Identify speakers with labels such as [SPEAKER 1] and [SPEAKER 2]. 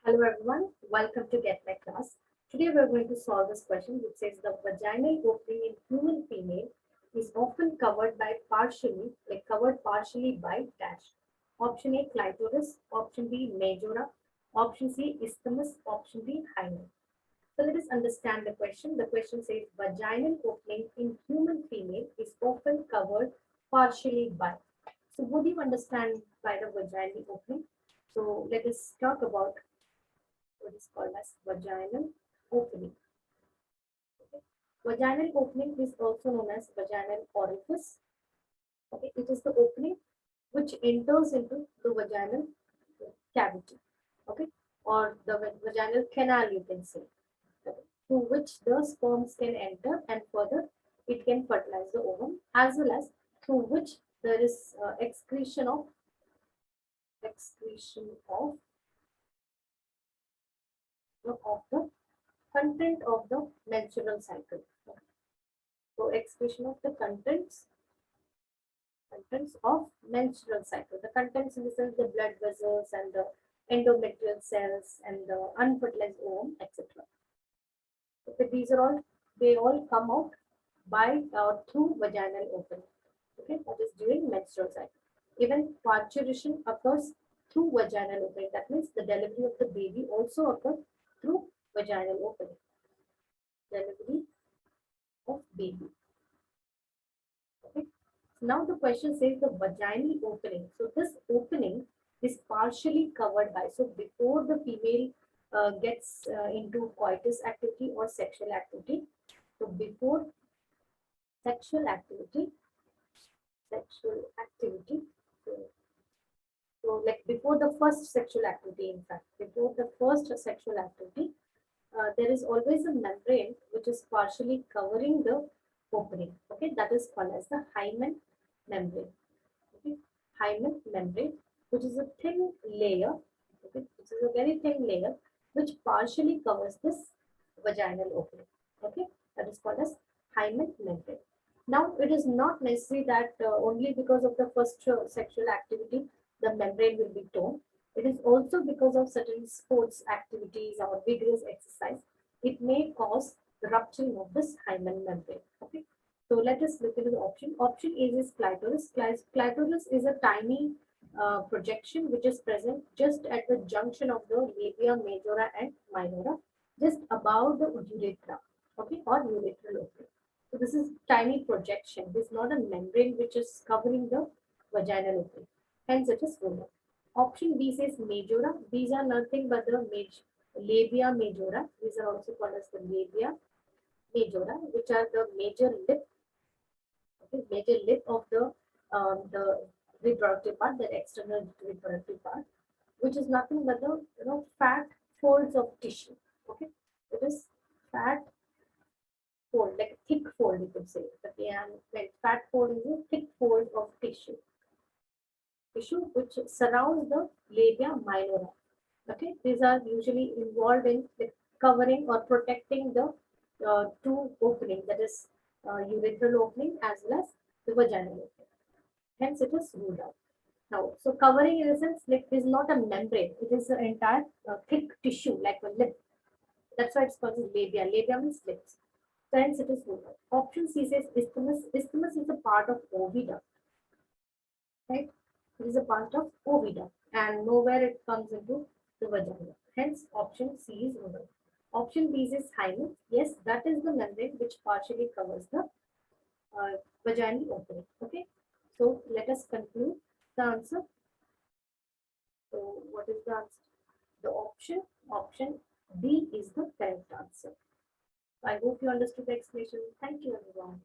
[SPEAKER 1] Hello everyone, welcome to Get My Class. Today we are going to solve this question which says the vaginal opening in human female is often covered partially by dash. Option A clitoris, option B majora, option C isthmus, option D hymen. So let us understand the question. The question says vaginal opening in human female is often covered partially by. So what do you understand by the vaginal opening? So let us talk about what is called as vaginal opening. Okay. Vaginal opening is also known as vaginal orifice. Okay. It is the opening which enters into the vaginal cavity. Okay. Or the vaginal canal, you can say, okay, through which the sperms can enter and further it can fertilize the ovum, as well as through which there is excretion of the content of the menstrual cycle. So excretion of the contents of menstrual cycle. The contents in the sense the blood vessels and the endometrial cells and the unfertilized ovum, etc. Okay, they all come out by through vaginal opening. Okay, that is during menstrual cycle. Even parturition occurs through vaginal opening. That means the delivery of the baby also occurs through vaginal opening. Delivery of baby. Okay. Now the question says the vaginal opening. So this opening is partially covered by. So before the female gets into coitus activity or sexual activity. So before sexual activity. So like before the first sexual activity, in fact, before the first sexual activity, there is always a membrane which is partially covering the opening. Okay, that is called as the hymen membrane. Okay, hymen membrane, which is a thin layer. Okay, which is a very thin layer which partially covers this vaginal opening. Okay, that is called as hymen membrane. Now, it is not necessary that only because of the first sexual activity the membrane will be torn. It is also because of certain sports activities or vigorous exercise. It may cause the rupturing of this hymen membrane. Okay. So let us look into the option. Option A is clitoris. Clitoris is a tiny projection which is present just at the junction of the labia majora and minora, just above the urethra. Okay, or urethral opening. So this is tiny projection. This is not a membrane which is covering the vaginal opening. Hence it is ruled out. Option B says majora. These are nothing but the labia majora. These are also called as the labia majora, which are the major lip, okay, major lip of the reproductive part, the external reproductive part, which is nothing but the fat folds of tissue. Okay, it is fat fold, like a thick fold, you could say. Okay, and when fat fold is a thick fold of tissue which surrounds the labia minora. Okay, these are usually involved in covering or protecting the two opening, that is urethral opening as well as the vaginal opening. Hence, it is ruled out. Now, so covering in a sense, like is not a membrane; it is an entire thick tissue, like a lip. That's why it's called labia. Labia means lips. So hence, it is ruled out. Option C says isthmus. Isthmus is a part of oviduct, right? It is a part of oviduct and nowhere it comes into the vagina. Hence, option C is ruled out. Option B is hymen. Yes, that is the membrane which partially covers the vaginal opening. Okay. So let us conclude the answer. So what is the answer? The option B is the correct answer. I hope you understood the explanation. Thank you, everyone.